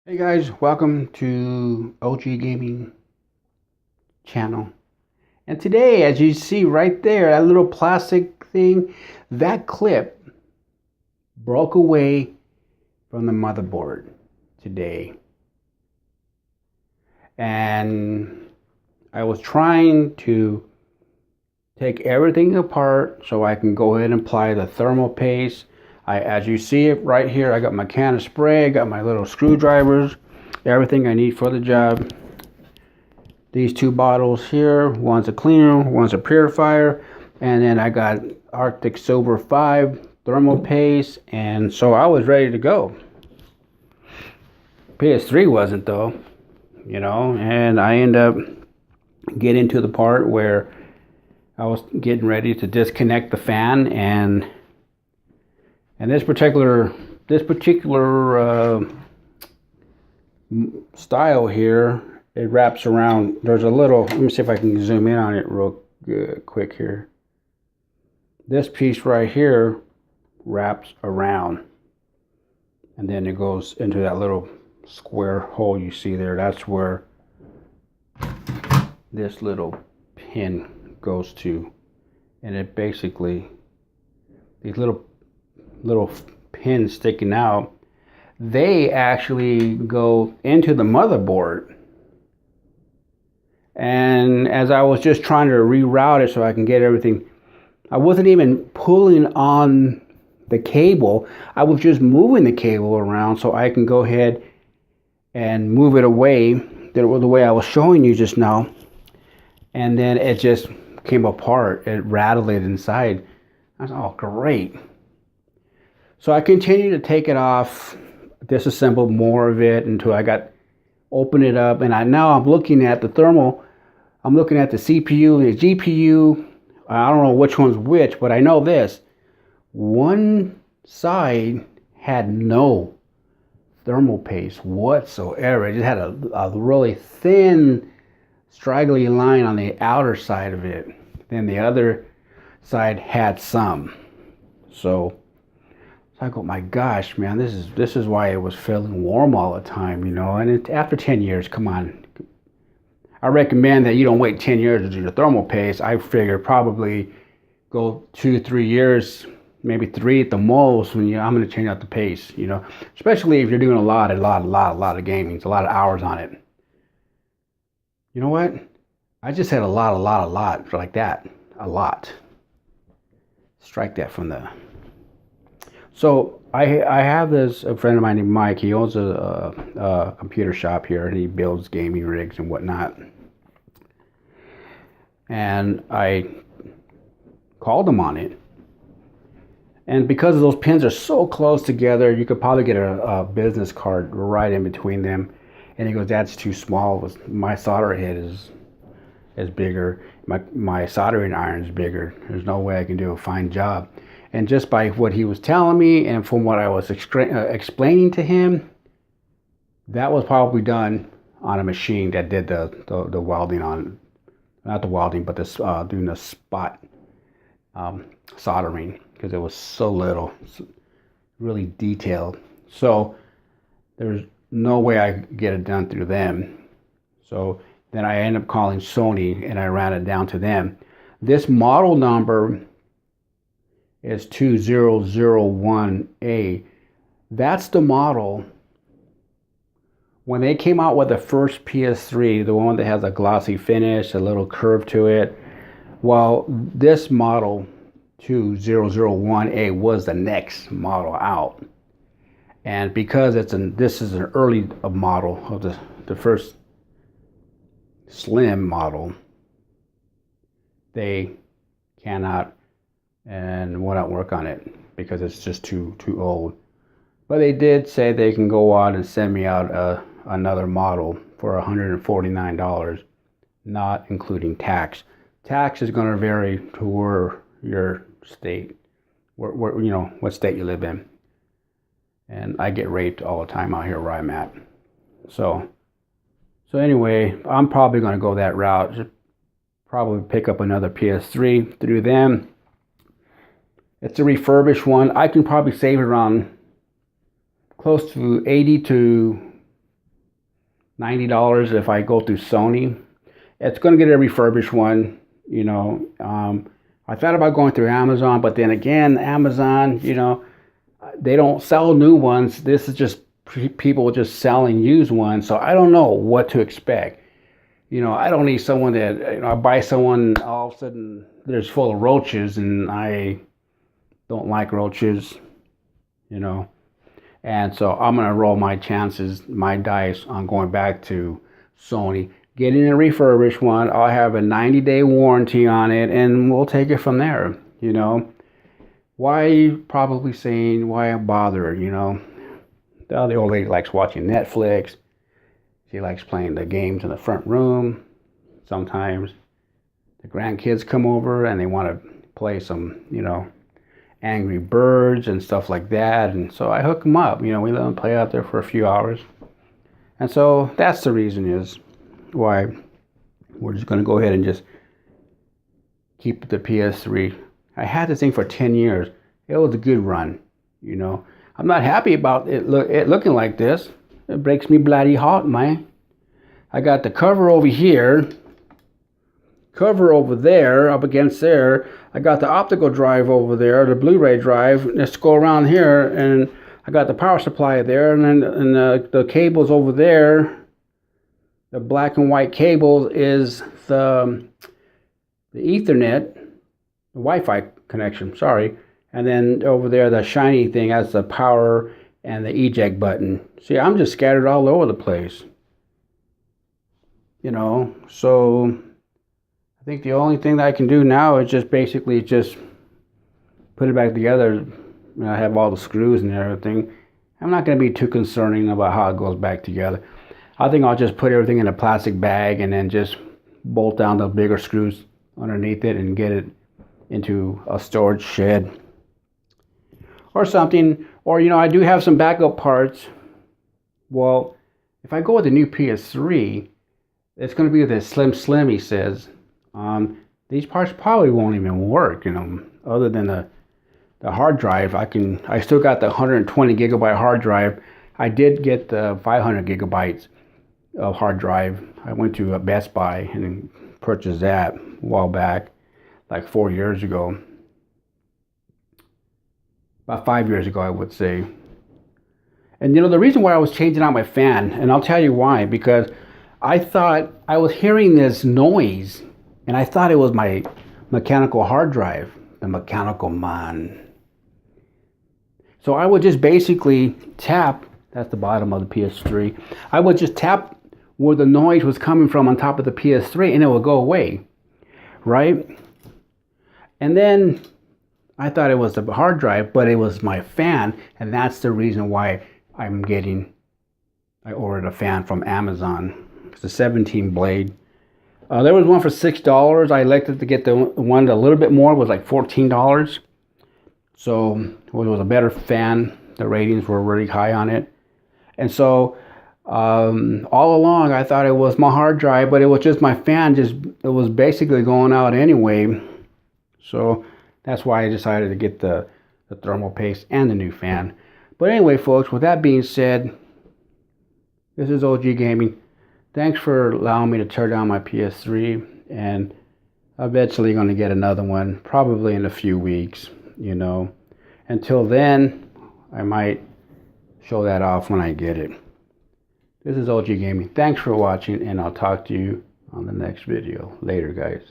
Hey guys, welcome to OG Gaming channel. And today, as you see right there, that little plastic thing, that clip broke away from the motherboard today. And I was trying to take everything apart so I can go ahead and apply the thermal paste. As you see it right here, I got my can of spray, I got my little screwdrivers, everything I need for the job. These two bottles here, one's a cleaner, one's a purifier, and then I got Arctic Silver 5 thermal paste, and so I was ready to go. PS3 wasn't though, and I end up getting to the part where I was getting ready to disconnect the fan, and this particular style here, it wraps around. There's a little, let me see if I can zoom in on it real quick here. This piece right here wraps around, and then it goes into that little square hole you see there. That's where this little pin goes to, and it basically, these little pins sticking out, they actually go into the motherboard. And as I was just trying to reroute it so I can get everything, I wasn't even pulling on the cable. I was just moving the cable around so I can go ahead and move it away the way I was showing you just now. And then it just came apart. It rattled it inside. I was, oh, great. So I continued to take it off, disassemble more of it until I open it up, and now I'm looking at the thermal. I'm looking at the CPU, the GPU. I don't know which one's which, but I know this. One side had no thermal paste whatsoever. It just had a really thin, straggly line on the outer side of it. Then the other side had some. So I go, my gosh, man, this is why it was feeling warm all the time, And after 10 years, come on. I recommend that you don't wait 10 years to do the thermal paste. I figure probably go 2-3 years, maybe 3 at the most when I'm going to change out the paste, Especially if you're doing a lot of gaming, a lot of hours on it. You know what? I just said a lot like that. A lot. Strike that from the... So I have a friend of mine named Mike. He owns a computer shop here, and he builds gaming rigs and whatnot. And I called him on it. And because those pins are so close together, you could probably get a business card right in between them. And he goes, that's too small. My solder head is bigger. My soldering iron is bigger. There's no way I can do a fine job. And just by what he was telling me and from what I was explaining to him, that was probably done on a machine that did the welding on, not the welding, but doing the spot soldering, because it was so little, really detailed. So there's no way I could get it done through them. So then I ended up calling Sony, and I ran it down to them. This model number is 2001A. That's the model. When they came out with the first PS3, the one that has a glossy finish, a little curve to it, well, this model 2001A was the next model out. And because this is an early model of the first slim model, they cannot and will not work on it because it's just too old. But they did say they can go out and send me out another model for $149, not including tax. Tax is going to vary to where your state, where what state you live in. And I get raped all the time out here where I'm at. So anyway, I'm probably going to go that route. Just probably pick up another PS3 through them. It's a refurbished one. I can probably save around close to 80 to $90 if I go through Sony. It's going to get a refurbished one, you know. I thought about going through Amazon, but then again, Amazon, you know, they don't sell new ones. This is just people just selling used ones. So I don't know what to expect. You know, I don't need someone that, you know, I buy someone, all of a sudden there's full of roaches, and I don't like roaches, you know. And so I'm going to roll my chances, my dice on going back to Sony, getting a refurbished one. I'll have a 90-day warranty on it, and we'll take it from there, you know. Why, probably saying, why bother, you know. The other old lady likes watching Netflix. She likes playing the games in the front room. Sometimes the grandkids come over and they want to play some, you know, Angry Birds and stuff like that. And so I hook them up. You know, we let them play out there for a few hours. And so that's the reason is why we're just going to go ahead and just keep the PS3. I had this thing for 10 years. It was a good run, you know. I'm not happy about it looking like this. It breaks me bloody heart, man. I got the cover over here, cover over there, up against there. I got the optical drive over there, the Blu-ray drive. Let's go around here, and I got the power supply there, and then the cables over there. The black and white cable is the Ethernet, the Wi-Fi connection, sorry. And then over there, the shiny thing has the power and the eject button. See, I'm just scattered all over the place. You know, so I think the only thing that I can do now is just basically just put it back together. You know, I have all the screws and everything. I'm not going to be too concerning about how it goes back together. I think I'll just put everything in a plastic bag and then just bolt down the bigger screws underneath it and get it into a storage shed or something. Or, you know, I do have some backup parts. Well, if I go with the new PS3, it's going to be the slim, he says. These parts probably won't even work, you know, other than the hard drive. I still got the 120 gigabyte hard drive. I did get the 500 gigabytes of hard drive. I went to a Best Buy and purchased that a while back, like 4 years ago. About 5 years ago, I would say. And you know, the reason why I was changing out my fan, and I'll tell you why, because I thought I was hearing this noise, and I thought it was my mechanical hard drive, the mechanical man. So I would just basically tap, that's the bottom of the PS3, I would just tap where the noise was coming from on top of the PS3, and it would go away, right? And then I thought it was the hard drive, but it was my fan, and that's the reason why I ordered a fan from Amazon. It's a 17 blade. There was one for $6. I elected to get the one a little bit more, it was like $14. So it was a better fan. The ratings were really high on it. And so all along I thought it was my hard drive, but it was just my fan. It was basically going out anyway. So that's why I decided to get the thermal paste and the new fan. But anyway, folks, with that being said, this is OG Gaming. Thanks for allowing me to tear down my PS3, and I'm eventually going to get another one, probably in a few weeks, you know. Until then, I might show that off when I get it. This is OG Gaming. Thanks for watching, and I'll talk to you on the next video. Later, guys.